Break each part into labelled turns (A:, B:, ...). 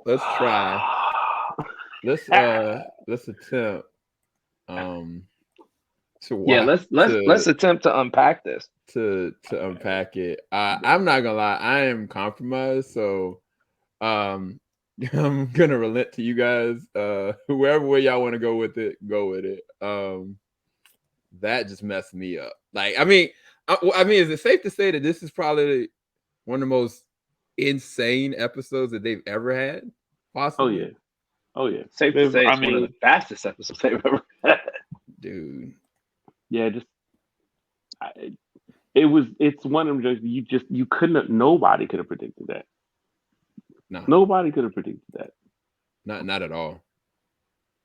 A: let's try. Let's attempt to
B: Yeah,
A: watch
B: let's attempt to unpack this.
A: to unpack it. I'm not gonna lie, I am compromised, so um I'm gonna relent to you guys. Whoever way y'all want to go with it, go with it. That just messed me up. Like, I mean, is it safe to say that this is probably one of the most insane episodes that they've ever had?
C: Oh
A: Possibly,
C: yeah. Oh yeah.
B: Safe to say
C: I
B: it's one of
C: mean,
B: the fastest episodes they've ever had.
A: dude.
C: yeah, just I, it's one of them you couldn't have, nobody could have predicted that.
A: No,
C: Nobody could have predicted that.
A: not at all.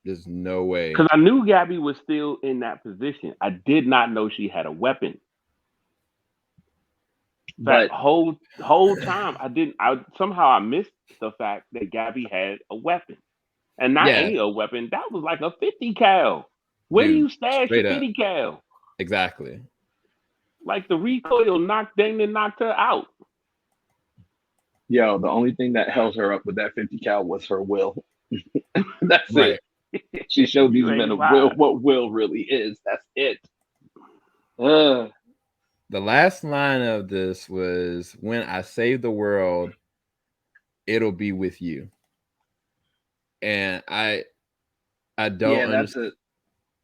A: There's no way.
C: Because I knew Gabby was still in that position. I did not know she had a weapon. That
B: But
C: whole time I didn't. I somehow I missed the fact that Gabby had a weapon, and not
A: Yeah,
C: any old weapon. That was like a 50 cal. Where do
A: dude.
C: you stash a
A: Straight up.
C: 50 cal?
A: Exactly.
C: Like the recoil knocked her out.
B: yo, the only thing that held her up with that 50 cal was her will. That's
A: Right.
B: it. She showed these
C: You
B: men
C: ain't
B: of will
C: lying.
B: what will really is. That's it. Uh,
A: The last line of this was, "When I save the world, it'll be with you." And I don't
B: yeah, that's
A: understand.
B: a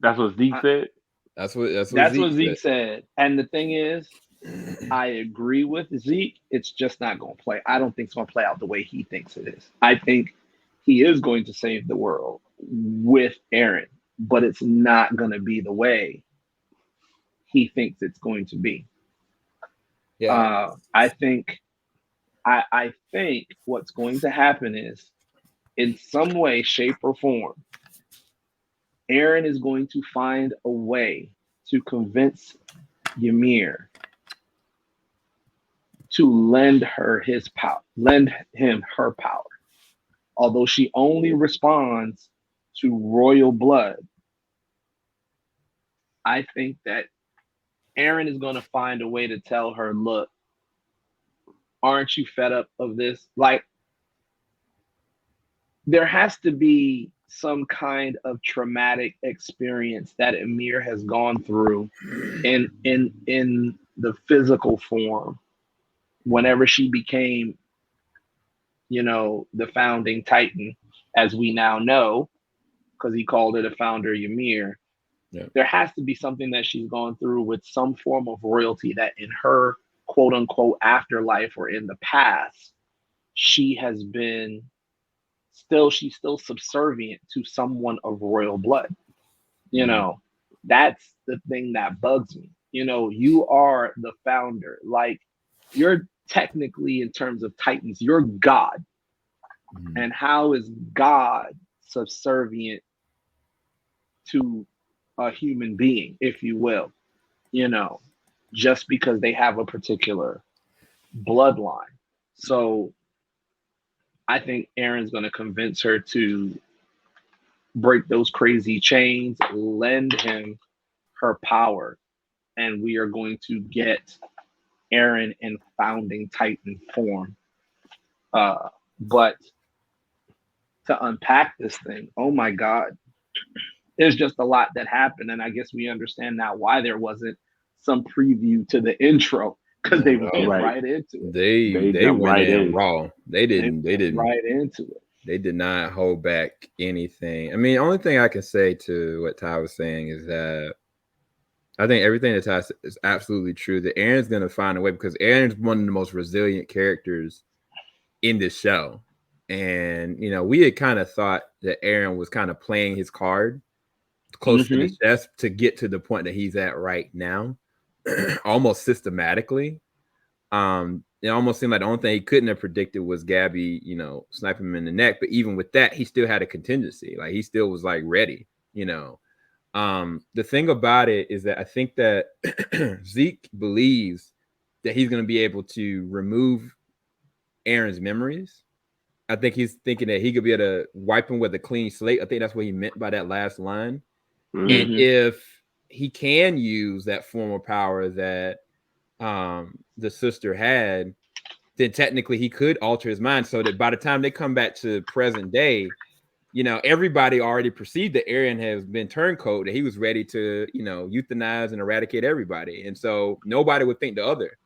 C: That's what Zeke
B: I,
C: said.
A: That's what
B: that's what
A: Zeke
B: Zeke said. And the thing is, I agree with Zeke. It's just not going to play. I don't think it's going to play out the way he thinks it is. I think he is going to save the world with Aaron, but it's not going to be the way he thinks it's going to be.
A: yeah.
B: I think I think what's going to happen is, in some way, shape, or form, Aaron is going to find a way to convince Ymir to lend him her power. Although she only responds to royal blood, I think that Aaron is going to find a way to tell her, look, aren't you fed up of this? Like, there has to be some kind of traumatic experience that Ymir has gone through in the physical form whenever she became, the founding titan, as we now know, because he called her the founder Ymir.
A: Yeah.
B: There has to be something that she's gone through with some form of royalty that in her quote unquote afterlife or in the past, she has been she's still subservient to someone of royal blood. You
A: Mm.
B: know, that's the thing that bugs me. You are the founder. Like, you're technically, in terms of Titans, you're God.
A: Mm.
B: And how is God subservient to a human being, if you will, you know, just because they have a particular bloodline? So I think Aaron's going to convince her to break those crazy chains, lend him her power, and we are going to get Aaron in founding Titan form. But to unpack this thing, oh my God, there's just a lot that happened. And I guess we understand now why there wasn't some preview to the intro, because they
A: Oh no.
B: went
C: Right.
B: right into it.
A: They
C: They
A: they
C: jumped
A: went
C: right
A: in
C: in.
A: raw.
B: They went right into it.
A: They did not hold back anything. I mean, the only thing I can say to what Ty was saying is that I think everything that Ty said is absolutely true. That Aaron's gonna find a way because Aaron's one of the most resilient characters in this show. And we had kind of thought that Aaron was kind of playing his card close to the
B: Hmm.
A: chest to get to the point that he's at right now, almost systematically. It almost seemed like the only thing he couldn't have predicted was Gabby, sniping him in the neck. But even with that, he still had a contingency. Like, he still was like ready, The thing about it is that I think that Zeke believes that he's going to be able to remove Aaron's memories. I think he's thinking that he could be able to wipe him with a clean slate. I think that's what he meant by that last line.
C: Hmm.
A: And
B: Hmm.
A: if he can use that form of power that the sister had, then technically he could alter his mind so that by the time they come back to present day, you know, everybody already perceived that Eren has been turncoat, that he was ready to, you know, euthanize and eradicate everybody. And so nobody would think the other.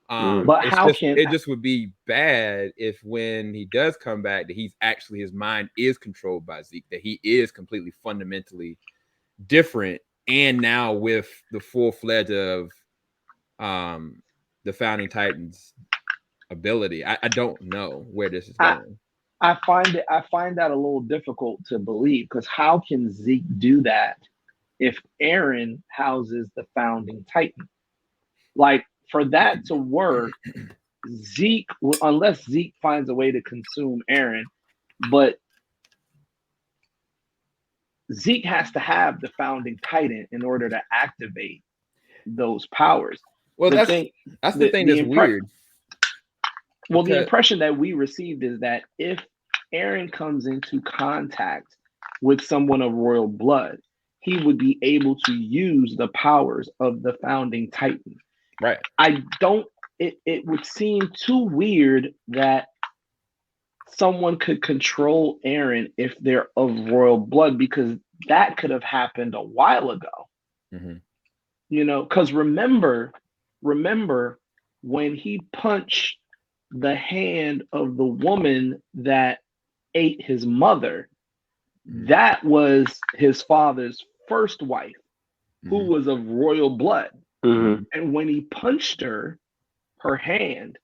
B: But
A: It's
B: how
A: just,
B: can
A: it just would be bad if when he does come back, that he's actually, his mind is controlled by Zeke, that he is completely fundamentally different. And now with the full-fledged of the Founding Titans ability, I don't know where this is going.
B: I find that a little difficult to believe, because how can Zeke do that if Eren houses the Founding Titan? Like, for that to work, Zeke, unless Zeke finds a way to consume Eren, but Zeke has to have the Founding Titan in order to activate those powers.
A: Well, that's the thing that's weird.
B: Well, the impression that we received is that if Eren comes into contact with someone of royal blood, he would be able to use the powers of the Founding Titan.
A: Right.
B: It would seem too weird that someone could control Eren if they're of royal blood, because that could have happened a while ago.
A: Mm-hmm.
B: You know, because remember when he punched the hand of the woman that ate his mother, that was his father's first wife, who was of royal blood. And when he punched her hand,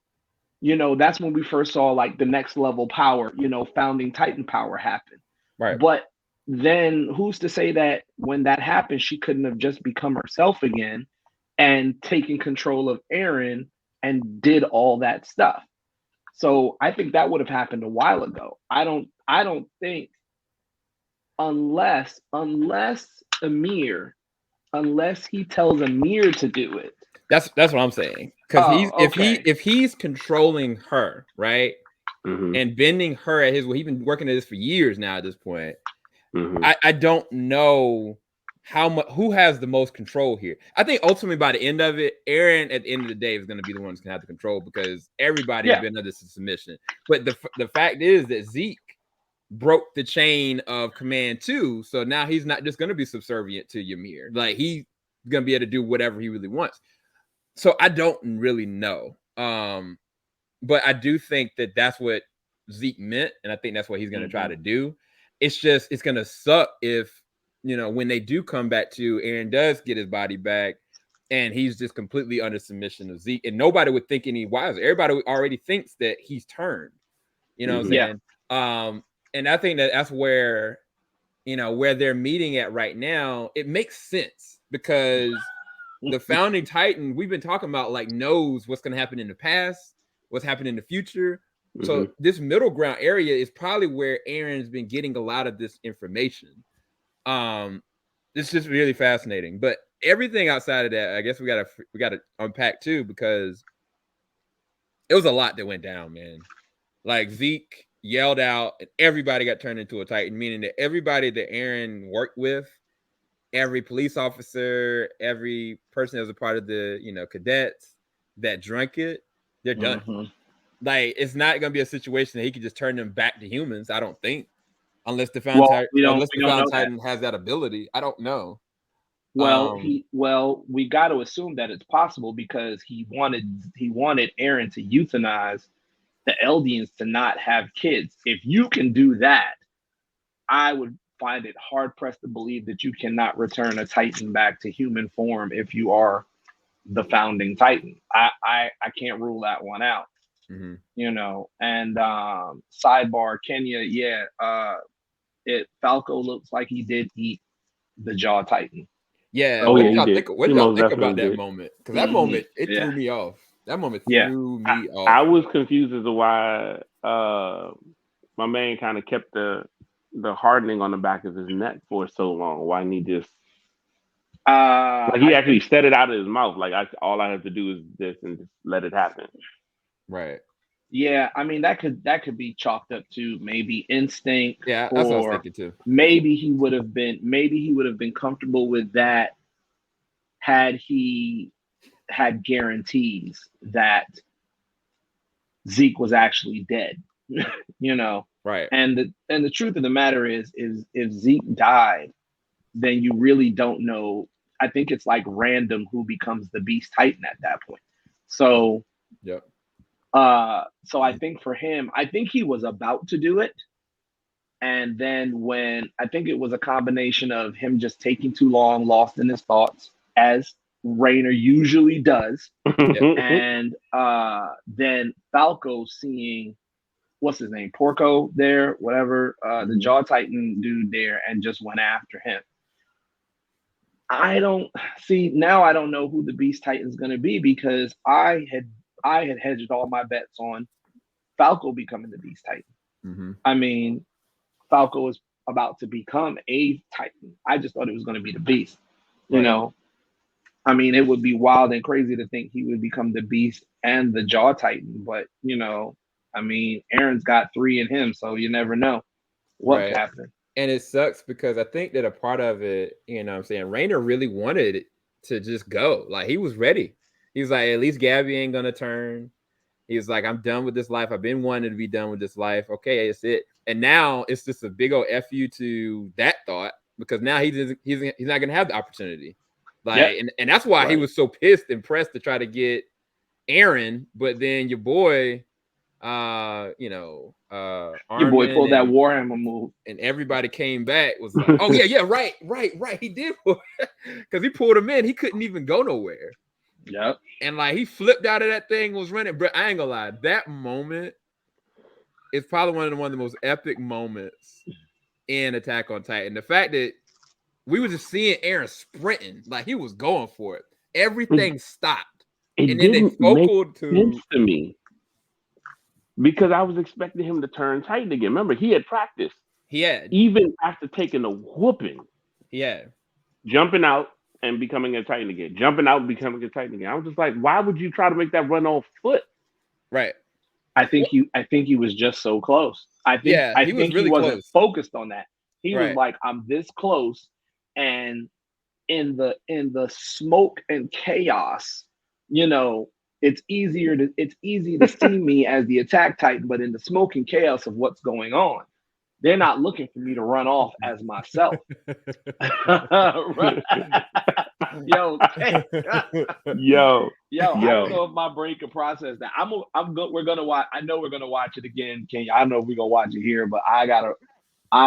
B: you know, that's when we first saw like the next level power, you know, Founding Titan power happen.
A: Right.
B: But then who's to say that when that happened, she couldn't have just become herself again and taken control of Eren and did all that stuff? So I think that would have happened a while ago. I don't think, unless he tells Amir to do it.
A: That's what I'm saying. Because if he's controlling her, right, and bending her at his will, he's been working at this for years now. At this point, I don't know who has the most control here. I think ultimately by the end of it, Eren at the end of the day is going to be the one who's going to have the control, because everybody has been under submission. But the fact is that Zeke broke the chain of command too, so now he's not just going to be subservient to Ymir. Like, he's going to be able to do whatever he really wants. So I don't really know, but I do think that that's what Zeke meant, and I think that's what he's going to try to do. It's just, it's going to suck if, you know, when they do come back to, Eren does get his body back and he's just completely under submission of Zeke, and nobody would think any wiser. Everybody already thinks that he's turned, you know what I'm saying? And I think that that's where, you know, where they're meeting at right now, it makes sense, because the Founding Titan, we've been talking about, like, knows what's going to happen in the past, what's happening in the future. So this middle ground area is probably where Eren's been getting a lot of this information. It's just really fascinating. But everything outside of that, I guess we gotta unpack too, because it was a lot that went down, man. Like, Zeke yelled out and everybody got turned into a Titan, meaning that everybody that Eren worked with, every police officer, every person that was a part of the, you know, cadets that drank it, they're done. Like, it's not going to be a situation that he can just turn them back to humans, I don't think, unless the Founding Titan has that ability. I don't know.
B: Well, we got to assume that it's possible, because he wanted Eren to euthanize the Eldians to not have kids. If you can do that, I would find it hard pressed to believe that you cannot return a Titan back to human form if you are the Founding Titan. I can't rule that one out. You know, and sidebar, Kenya, Falco looks like he did eat the Jaw Titan.
A: Yeah. What did y'all think about that moment? Because that moment, it threw me off. That moment threw me off.
C: I was confused as to why my man kind of kept the hardening on the back of his neck for so long. Why didn't he just like, he actually said it out of his mouth? Like, all I have to do is this and just let it happen.
A: Right.
B: Yeah, I mean, that could be chalked up to maybe instinct.
A: Yeah, that's what I was thinking too.
B: Maybe he would have been comfortable with that had he had guarantees that Zeke was actually dead. You know,
A: Right.
B: and the truth of the matter is if Zeke died, then you really don't know. I think it's like random who becomes the Beast Titan at that point. So
A: Yep.
B: so I think for him, I think he was about to do it. And then when I think it was a combination of him just taking too long, lost in his thoughts, as Rainer usually does, and then Falco seeing what's his name, Porco there, whatever, the Jaw Titan dude there, and just went after him. I don't see now. I don't know who the Beast Titan is going to be because I had hedged all my bets on Falco becoming the Beast Titan.
A: Mm-hmm.
B: I mean, Falco is about to become a Titan. I just thought it was going to be the Beast. You know, I mean, it would be wild and crazy to think he would become the Beast and the Jaw Titan. But, you know, I mean, Aaron's got 3 in him, so you never know what could happen.
A: And it sucks because I think that a part of it, you know what I'm saying, Rainer really wanted it to just go. Like, he was ready. He was like, at least Gabby ain't going to turn. He was like, I'm done with this life. I've been wanting to be done with this life. Okay, it's it. And now it's just a big old FU to that thought because now he's not going to have the opportunity. Like, and that's why he was so pissed and pressed to try to get Aaron. But then your boy, your
B: boy pulled that Warhammer move,
A: and everybody came back was like, oh yeah, right. He did because he pulled him in. He couldn't even go nowhere.
B: Yep.
A: And like he flipped out of that thing, was running. But I ain't gonna lie, that moment is probably one of the most epic moments in Attack on Titan. The fact that we were just seeing Aaron sprinting, like he was going for it. Everything stopped,
C: and then they focused to me because I was expecting him to turn Titan again. Remember, he had practiced.
A: He had,
C: even after taking a whooping.
A: Yeah,
C: jumping out and becoming a Titan again, jumping out and becoming a Titan again. I was just like, why would you try to make that run on foot?
A: Right.
B: I think he was just so close. I think he wasn't focused on that. He was like, I'm this close, and in the smoke and chaos, you know, it's easy to see me as the attack Titan, but in the smoke and chaos of what's going on, they're not looking for me to run off as myself. Yo, I don't know if my brain can process that. I'm good. We're gonna watch. I know we're gonna watch it again, Kenya. I don't know if we're gonna watch it here, but I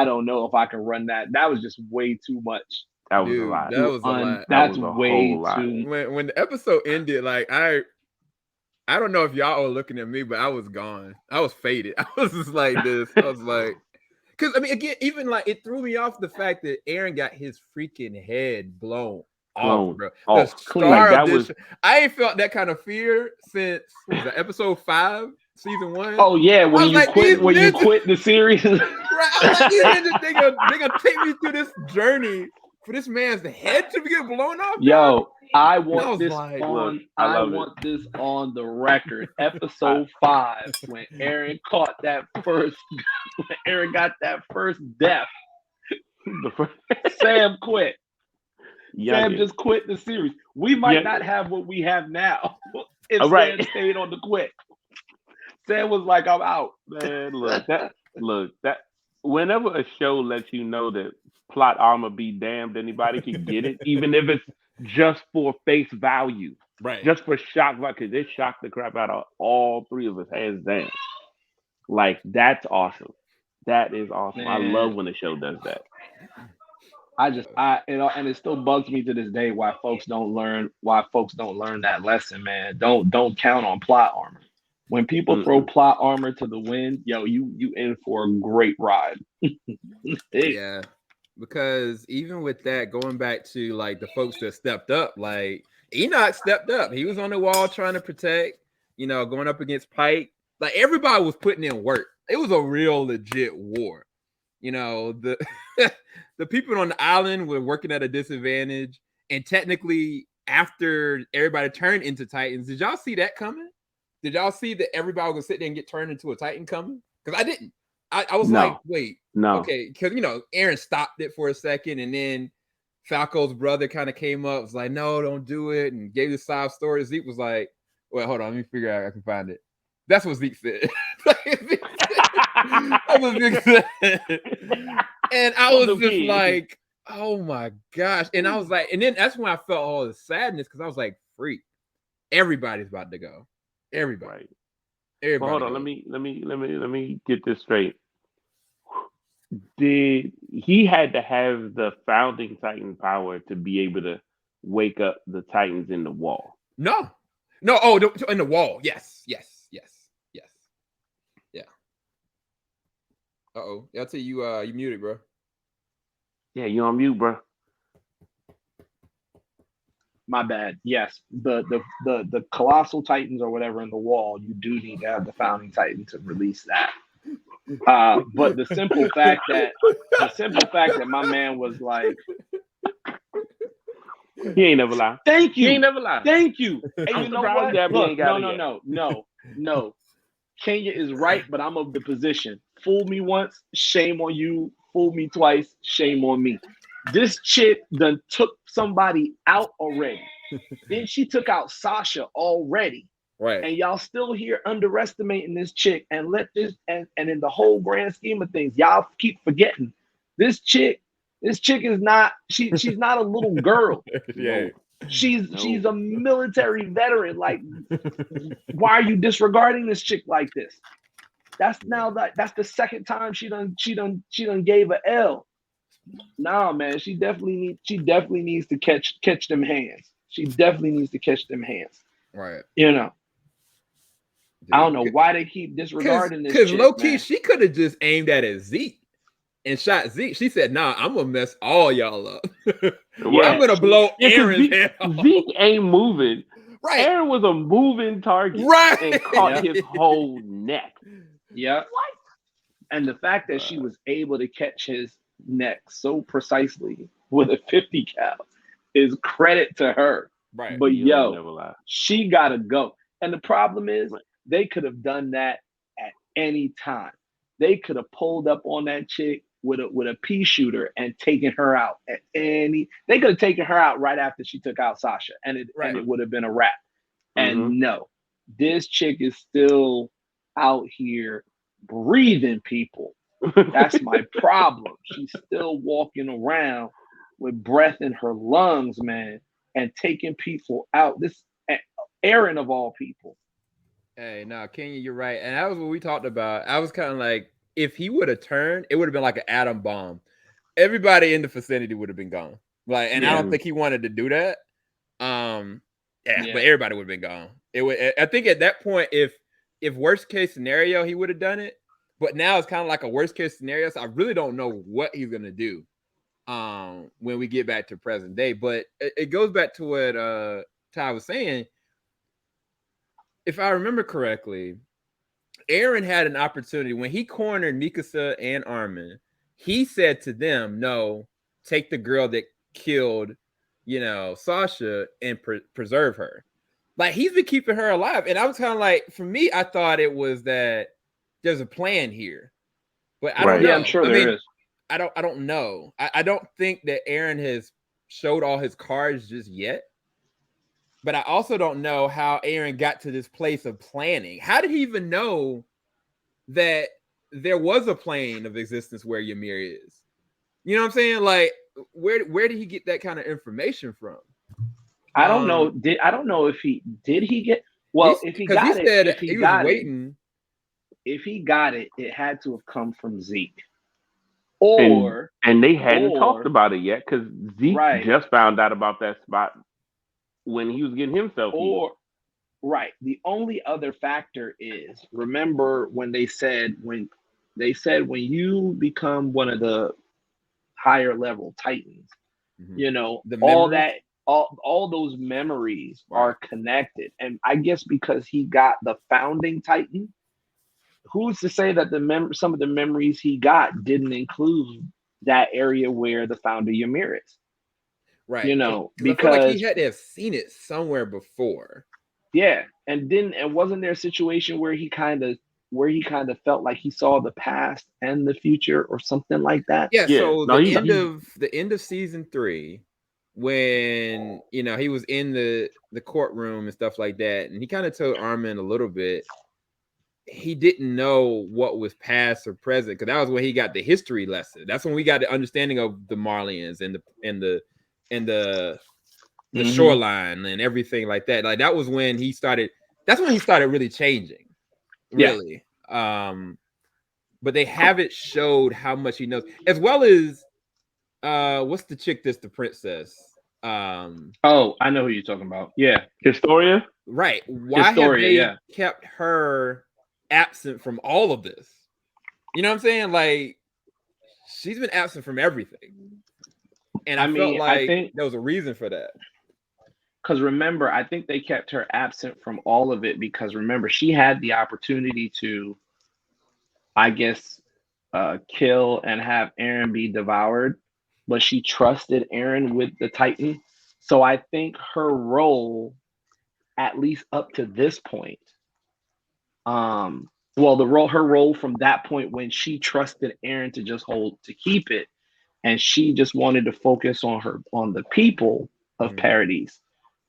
B: don't know if I can run that. That was just way too much.
C: That was a lot.
A: That was a lot.
B: That's way too.
A: When the episode ended, like I don't know if y'all were looking at me, but I was gone. I was faded. I was just like this. I was like, because I mean, again, even like it threw me off the fact that Aaron got his freaking head blown off, bro. The star of this. I ain't felt that kind of fear since episode 5, season 1.
B: Oh yeah, when you quit the series.
A: Right, I was like, these ninjas, they gonna take me through this journey for this man's head to get blown off.
B: Yo, I want this on the record. Episode 5, when Aaron got that first death. Sam quit. Sam just quit the series. We might not have what we have now if Sam stayed on the quit. Sam was like, I'm out.
C: Man, that whenever a show lets you know that plot armor be damned, anybody can get it, even if it's just for face value.
A: Right.
C: Just for shock value, because they shocked the crap out of all 3 of us, hands down. Like, that's awesome. That is awesome. Man. I love when the show does that.
B: And it still bugs me to this day why folks don't learn that lesson, man. Don't count on plot armor. When people throw plot armor to the wind, yo, you in for a great ride.
A: Yeah. Because even with that, going back to like the folks that stepped up, like Enoch stepped up. He was on the wall trying to protect, going up against Pike. Like everybody was putting in work. It was a real legit war. The the people on the island were working at a disadvantage. And technically, after everybody turned into Titans, did y'all see that coming? Did y'all see that everybody was gonna sit there and get turned into a Titan coming? Because I didn't. I was like, wait,
C: no,
A: okay, because Aaron stopped it for a second, and then Falco's brother kind of came up, was like, no, don't do it, and gave the side story. Zeke was like, well, hold on, let me figure out if I can find it. That's what Zeke said. That's what Zeke said. And I was just like, oh my gosh. And I was like, and then that's when I felt all the sadness because I was like, freak. Everybody's about to go. Everybody.
C: Right.
A: Everybody.
C: Well, hold on. Let me get this straight. Did he had to have the founding Titan power to be able to wake up the Titans in the wall?
A: No. Oh, in the wall. Yes. Yeah. Uh-oh. I'll tell you, you muted, bro.
C: Yeah, you on mute, bro.
B: My bad. Yes, the colossal Titans or whatever in the wall, you do need to have the founding Titan to release that. But the simple fact that my man was like,
C: he ain't never lied.
B: Thank you.
C: He ain't never lied.
B: Thank you. And
C: I'm
B: you know what?
C: Look,
B: No. Kenya is right, but I'm of the position. Fool me once, shame on you. Fool me twice, shame on me. This chick done took somebody out already. Then she took out Sasha already.
A: Right.
B: And y'all still here underestimating this chick and and in the whole grand scheme of things, y'all keep forgetting this chick is not she's not a little girl.
A: Yeah.
B: She's a military veteran. Like, why are you disregarding this chick like this? That's the second time she done gave a L. Nah, man, she definitely needs to catch them hands. She definitely needs to catch them hands.
A: Right.
B: You know. I don't know why they keep disregarding this.
A: Because low key, she could have just aimed at Zeke and shot Zeke. She said, "Nah, I'm gonna mess all y'all up. I'm gonna blow Aaron's head off."
C: Zeke ain't moving.
A: Right.
C: Aaron was a moving target.
A: Right.
C: And caught his whole neck.
B: Yeah. What? And the fact that she was able to catch his neck so precisely with a 50 cal is credit to her.
A: Right.
B: But she gotta go. And the problem is, they could have done that at any time. They could have pulled up on that chick with a pea shooter and taken her out at any. They could have taken her out right after she took out Sasha, and it would have been a wrap. And no, this chick is still out here breathing people. That's my problem. She's still walking around with breath in her lungs, man, and taking people out. This Aaron of all people.
A: Hey, no, Kenya, you're right. And that was what we talked about. I was kind of like, if he would have turned, it would have been like an atom bomb. Everybody in the vicinity would have been gone. Like, and I don't think he wanted to do that. But everybody would have been gone. I think at that point, if worst case scenario, he would have done it. But now it's kind of like a worst case scenario. So I really don't know what he's gonna do when we get back to present day. But it goes back to what Ty was saying. If I remember correctly, Aaron had an opportunity when he cornered Mikasa and Armin. He said to them, "No, take the girl that killed, Sasha and preserve her." Like, he's been keeping her alive, and I was kind of like, for me, I thought it was that there's a plan here, but I don't know.
B: Yeah, I'm sure there is.
A: I don't know. I don't think that Aaron has showed all his cards just yet. But I also don't know how Aaron got to this place of planning. How did he even know that there was a plane of existence where Ymir is? You know what I'm saying? Like, where did he get that kind of information from?
B: I don't know. I don't know if he get. Well, if he got it, if he was waiting. If he got it, it had to have come from Zeke.
C: And they hadn't talked about it yet because Zeke just found out about that spot when he was getting himself healed.
B: The only other factor is, remember when they said when you become one of the higher level Titans, all those memories are connected. And I guess because he got the founding Titan, who's to say that some of the memories he got didn't include that area where the founder Ymir is?
A: Right.
B: Because
A: I feel like he had to have seen it somewhere before.
B: Yeah. And wasn't there a situation where he kind of felt like he saw the past and the future or something like that?
A: Yeah. So the end of season 3, when he was in the courtroom and stuff like that, and he kind of told Armin a little bit. he didn't know what was past or present, because that was when he got the history lesson. That's when we got the understanding of the Marlians and the shoreline and everything like that. Like that was when he started. That's when he started really changing. Really. Yeah. But they haven't showed how much he knows, as well as what's the chick that's the princess?
B: Oh, I know who you're talking about. Yeah,
C: Historia.
A: Right. Why have they kept her absent from all of this? You know what I'm saying? Like, she's been absent from everything. And I felt like there was a reason for that.
B: Because remember, I think they kept her absent from all of it because remember, she had the opportunity to, I guess, kill and have Eren be devoured, but she trusted Eren with the Titan. So I think her role, at least up to this point, her role from that point when she trusted Eren to just to keep it, and she just wanted to focus on the people of Paradise.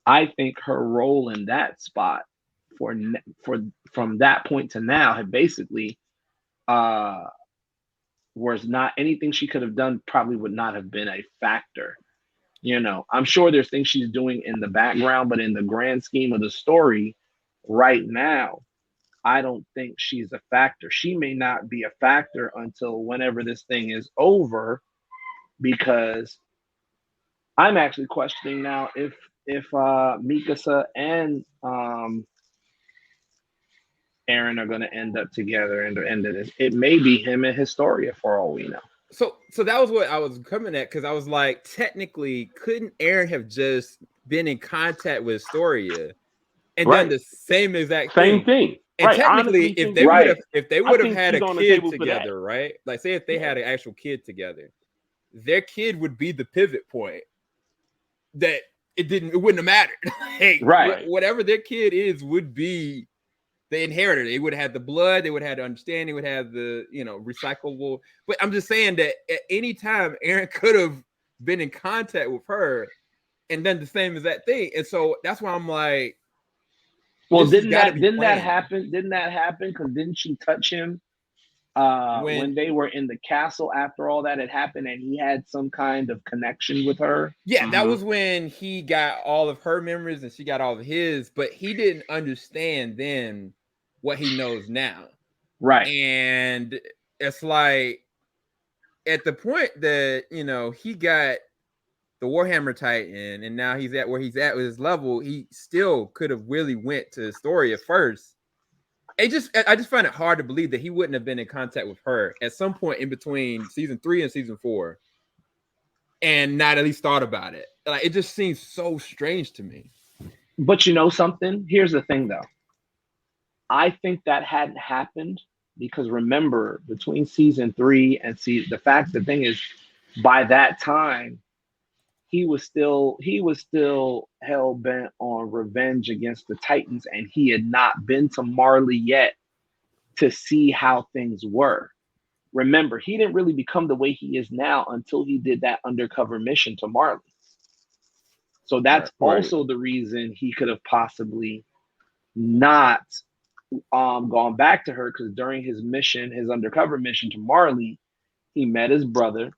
B: I think her role in that spot for from that point to now had basically was not anything she could have done, probably would not have been a factor. You know, I'm sure there's things she's doing in the background, but in the grand scheme of the story right now, I don't think she's a factor. She may not be a factor until whenever this thing is over, because I'm actually questioning now if Mikasa and Eren are going to end up together and the end of this. It may be him and Historia for all we know.
A: So that was what I was coming at, because I was like, technically, couldn't Eren have just been in contact with Historia and done the same exact
C: thing?
A: And technically, if they would have had a kid together, right? Like, say if they had an actual kid together, their kid would be the pivot point. That it wouldn't have mattered. Like, whatever their kid is would be the inheritor. They would have had the blood, they would have had the understanding, they would have the, recyclable. But I'm just saying that at any time, Eren could have been in contact with her and done the same as that thing. And so that's why I'm like,
B: well, didn't that happen? Didn't that happen? Because didn't she touch him when they were in the castle after all that had happened, and he had some kind of connection with her?
A: Yeah, that was when he got all of her memories and she got all of his, but he didn't understand then what he knows now.
B: Right.
A: And it's like, at the point that, he got the Warhammer Titan and now he's at where he's at with his level, he still could have really went to Historia first. I just find it hard to believe that he wouldn't have been in contact with her at some point in between season 3 and season 4 and not at least thought about it. Like, it just seems so strange to me.
B: But you know something? Here's the thing, though. I think that hadn't happened because remember, between season 3 and the thing is, by that time, he was still hell bent on revenge against the Titans, and he had not been to Marley yet to see how things were. Remember, he didn't really become the way he is now until he did that undercover mission to Marley. So that's also the reason he could have possibly not gone back to her, because during his undercover mission to Marley, he met his brother.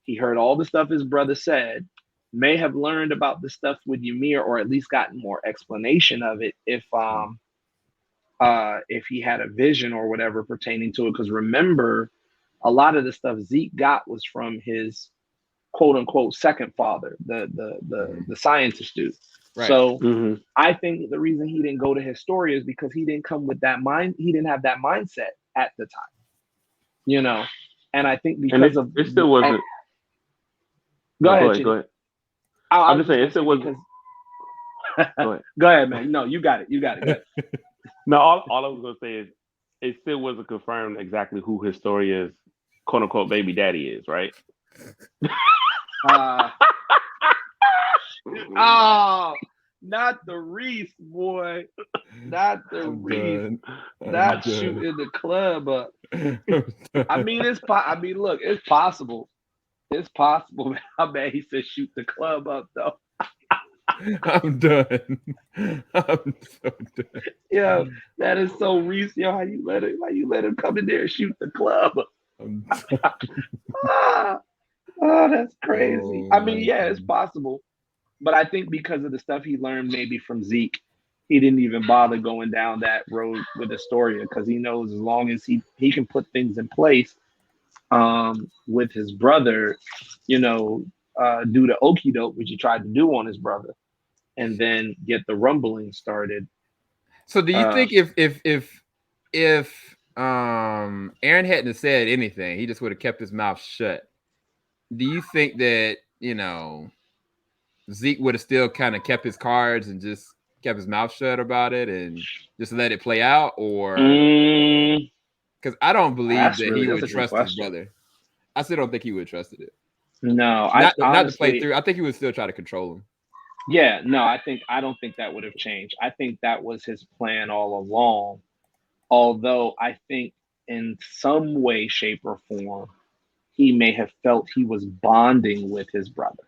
B: He heard all the stuff his brother said, may have learned about the stuff with Ymir, or at least gotten more explanation of it if he had a vision or whatever pertaining to it. Because remember, a lot of the stuff Zeke got was from his quote unquote second father, the scientist dude. Right. So I think the reason he didn't go to Historia is because he didn't come with that mind. He didn't have that mindset at the time, and I think because
C: it still wasn't.
B: Go
C: ahead. I'm just saying it still wasn't.
B: Go ahead, man. No, you got it. Go ahead.
C: No, all I was gonna say is it still wasn't confirmed exactly who Historia's quote unquote baby daddy is, right?
B: Not the Reese, boy. Not the Reese. Not shooting the club up. I mean, look, it's possible. It's possible. I bet he said shoot the club up, though.
A: I'm done. I'm so done.
B: Yo, that is so Reese. Yo, how you let him come in there and shoot the club?
A: I'm done.
B: Ah, oh, that's crazy.
A: Oh
B: I
A: my
B: mean, yeah, it's
A: goodness.
B: possible, but I think because of the stuff he learned maybe from Zeke, he didn't even bother going down that road with Astoria because he knows as long as he can put things in place with his brother, you know, do the okie doke, which he tried to do on his brother, and then get the rumbling started.
A: So do you think if Aaron hadn't said anything, he just would have kept his mouth shut? Do you think that, Zeke would have still kind of kept his cards and just kept his mouth shut about it and just let it play out? Or
B: Mm,
A: because I don't believe that he
B: that's
A: would
B: a good
A: trust his
B: question.
A: brother. I still don't think he would have trusted it.
B: No, I
A: Not to play
B: honestly,
A: through. I think he would still try to control him.
B: yeah, no, I don't think that would have changed. I think that was his plan all along. Although I think in some way, shape, or form, he may have felt he was bonding with his brother.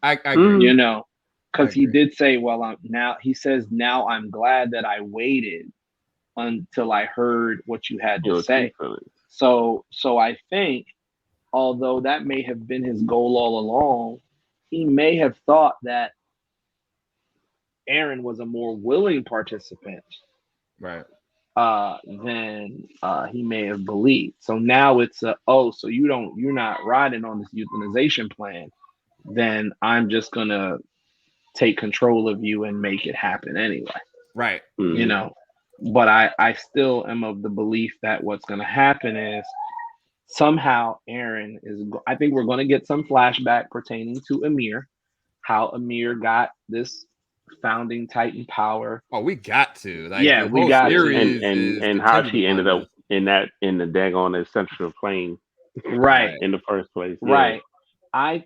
A: I agree.
B: You know,
A: I
B: because he
A: agree.
B: did say, "Well, he says now I'm glad that I waited until I heard what you had to say." So I think, although that may have been his goal all along, he may have thought that Aaron was a more willing participant,
A: Right.
B: than he may have believed. So now it's so you're not riding on this euthanization plan, then I'm just gonna take control of you and make it happen anyway.
A: Right.
B: You know, but I still am of the belief that what's gonna happen is somehow Aaron is. I think we're gonna get some flashback pertaining to Amir, how Amir got this founding Titan power.
A: Oh, we got to. Like
B: Yeah,
A: the
B: we
A: whole
B: got to.
A: series is
C: and how
A: contingent
C: she ended
A: upon
C: up
A: this.
C: in the daggone central plane
B: Right.
C: in the first place.
B: Right. I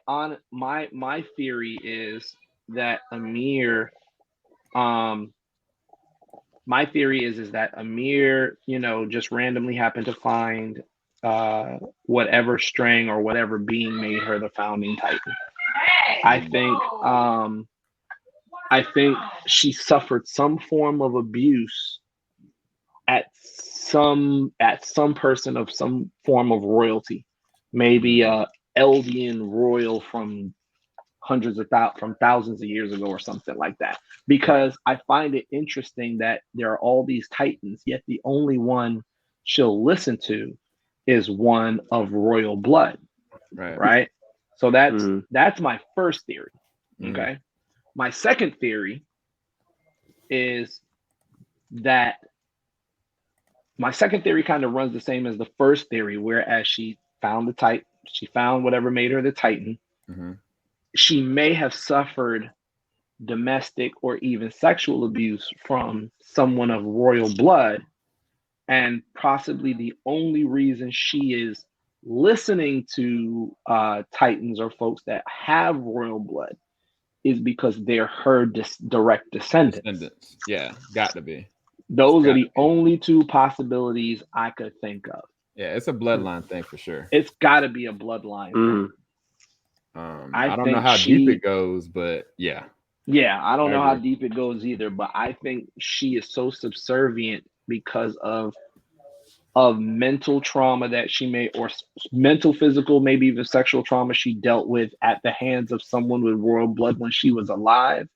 B: on my theory is that Amir my theory is that Amir, just randomly happened to find whatever string or whatever being made her the founding Titan. I think I think she suffered some form of abuse at some person of some form of royalty, maybe Eldian royal from from thousands of years ago or something like that. Because I find it interesting that there are all these titans, yet the only one she'll listen to is one of royal blood, right? So that's my first theory. Okay, my second theory is that my second theory kind of runs the same as the first theory, whereas she found she found whatever made her the Titan. She may have suffered domestic or even sexual abuse from someone of royal blood, and possibly the only reason she is listening to Titans or folks that have royal blood is because they're her direct descendants.
A: Yeah, got to be.
B: Those are the only two possibilities I could think of.
A: Yeah, it's a bloodline thing for sure.
B: It's got to be a bloodline thing.
A: I don't know how deep it goes, but yeah.
B: Yeah, I don't know how deep it goes either, but I think she is so subservient because of mental trauma that she may, or mental, physical, maybe even sexual trauma she dealt with at the hands of someone with royal blood when she was alive,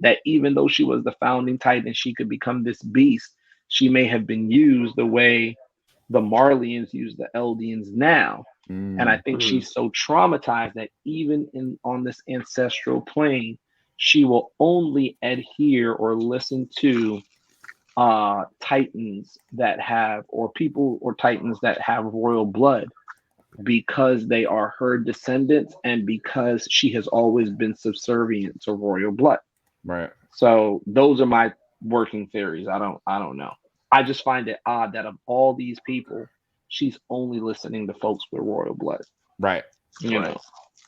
B: that even though she was the founding Titan, she could become this beast. She may have been used the way the Marleyans use the Eldians now. And I think she's so traumatized that even on this ancestral plane, she will only adhere or listen to Titans that have, or people or Titans that have royal blood, because they are her descendants and because she has always been subservient to royal blood.
A: Right.
B: So those are my working theories. I don't know. I just find it odd that of all these people, she's only listening to folks with royal blood.
A: Right.
B: You know,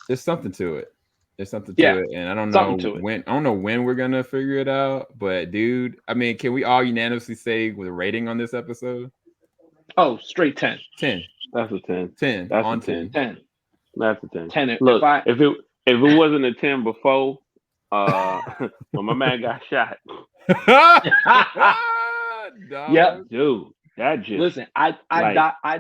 A: there's something to it. There's something to it, and I don't know when. I don't know when we're gonna figure it out. But dude, I mean, can we all unanimously say with a rating on this episode?
B: Oh, straight 10.
A: 10.
C: That's a 10.
A: 10.
C: That's
A: on
C: a 10.
A: 10.
C: That's a 10.
B: 10.
C: Look, if it wasn't a 10 before, when my man got shot.
B: Yep.
C: Dude, that just
B: listen. I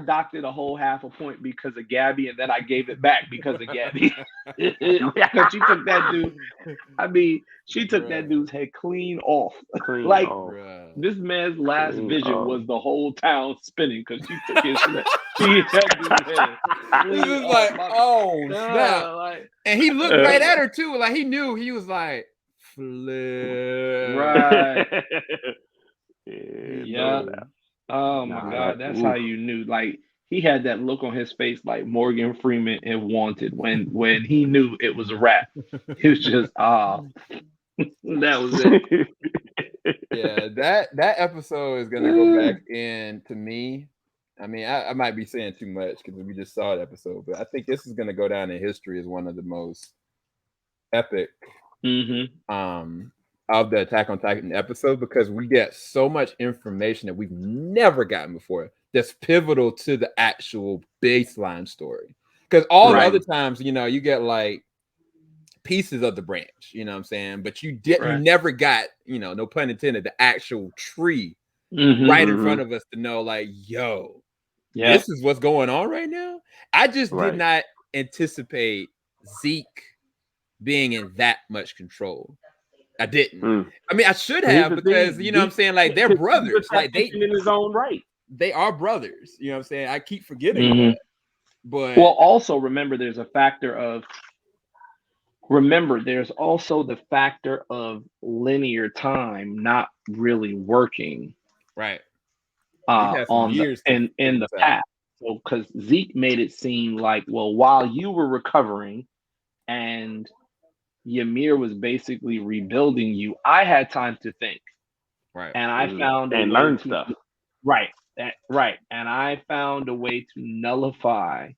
B: docked it a whole half a point because of Gabby, and then I gave it back because of Gabby. Because she took that dude. I mean, she took that dude's head clean off. Like this man's last vision was the whole town spinning because she took his head. She had dude's head.
A: He was like, oh snap! Like, and he looked right at her too. Like he knew. He was like, flip.
B: Right. Yeah. Oh my God, that's how you knew. Like he had that look on his face, like Morgan Freeman in Wanted, when he knew it was a wrap. He was just that was it.
A: Yeah, that episode is gonna go back in to me. I mean, I might be saying too much because we just saw the episode, but I think this is gonna go down in history as one of the most epic of the Attack on Titan episode because we get so much information that we've never gotten before that's pivotal to the actual baseline story. Because all the other times, you get like pieces of the branch, you know what I'm saying? But you never got, no pun intended, the actual tree right in front of us to know, like, yo, this is what's going on right now. I just did not anticipate Zeke being in that much control. I didn't. I mean, I should have because you know what I'm saying, like they're brothers. Like they
C: in his own right.
A: They are brothers. You know what I'm saying? I keep forgetting that. But
B: also remember there's also the factor of linear time not really working.
A: Right.
B: On in the past. So because Zeke made it seem like, well, while you were recovering and Ymir was basically rebuilding you, I had time to think.
A: Right.
B: And I found
C: and learn stuff.
B: Right. And I found a way to nullify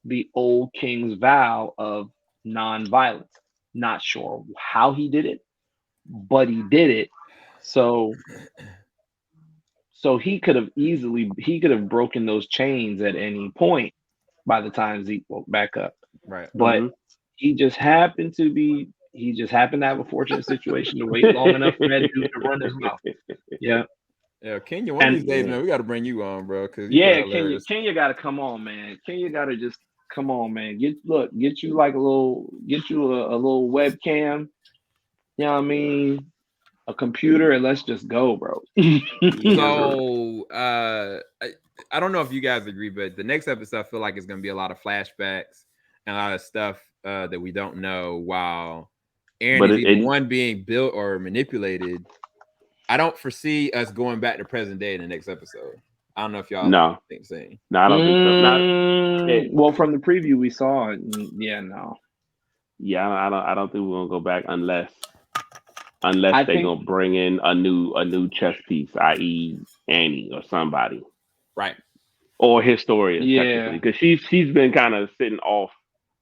B: the old king's vow of non-violence. Not sure how he did it, but he did it. So he could have broken those chains at any point by the time Zeke woke back up.
A: Right.
B: But he just happened to have a fortunate situation to wait long enough for that dude to run his mouth. Yeah.
A: Yeah, Kenya, one of these days, man, we got to bring you on, bro.
B: Kenya got to come on, man. Kenya got to just come on, man. Get you like a little webcam. You know what I mean? A computer, and let's just go, bro.
A: So, I don't know if you guys agree, but the next episode, I feel like it's going to be a lot of flashbacks and a lot of stuff that we don't know while Eren is either one being built or manipulated. I don't foresee us going back to present day in the next episode. I don't know if y'all think the same.
C: No, I don't think so.
B: Well, from the preview we saw, no.
C: Yeah, I don't think we're gonna go back unless they're gonna bring in a new chess piece, i.e., Annie or somebody,
A: right?
C: Or Historia, technically, because she's been kind of sitting off.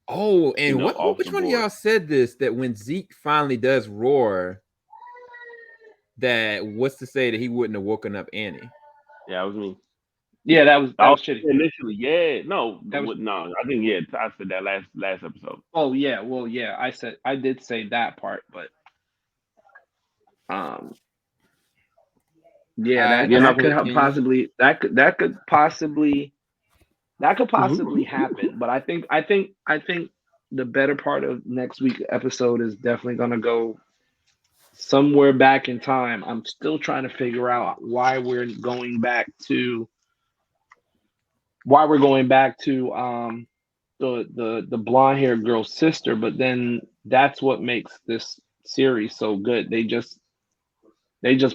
A: Oh, and which one of y'all said this? That when Zeke finally does roar, that what's to say that he wouldn't have woken up Annie?
C: Yeah, that was me.
B: Yeah, that was shitty.
C: Initially, yeah, no, I think I said that last episode.
B: Oh yeah, well yeah, I did say that part, but that could possibly happen. But I think the better part of next week's episode is definitely gonna go somewhere back in time. I'm still trying to figure out why we're going back to the blonde haired girl's sister, but then that's what makes this series so good. They just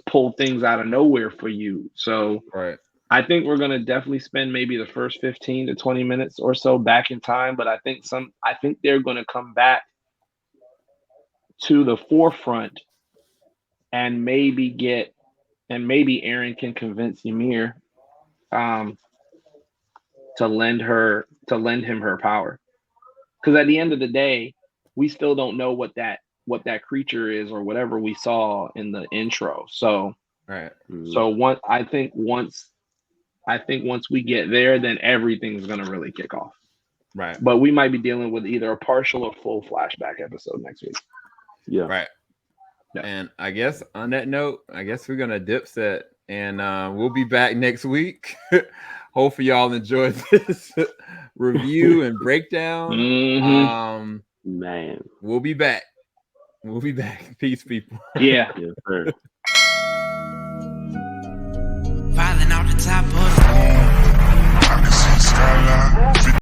B: pull things out of nowhere for you. So
A: right.
B: I think we're gonna definitely spend maybe the first 15 to 20 minutes or so back in time, but I think they're gonna come back to the forefront and maybe Eren can convince Ymir to lend him her power. Because at the end of the day, we still don't know what that creature is or whatever we saw in the intro. So
A: right.
B: So once we get there, then everything's gonna really kick off.
A: Right.
B: But we might be dealing with either a partial or full flashback episode next week.
C: Yeah.
A: Right. Yeah. And I guess on that note, I guess we're gonna dip set, and we'll be back next week. Hopefully y'all enjoyed this review and breakdown.
C: Man,
A: we'll be back. Peace, people.
B: Yeah.
C: Yes, sir.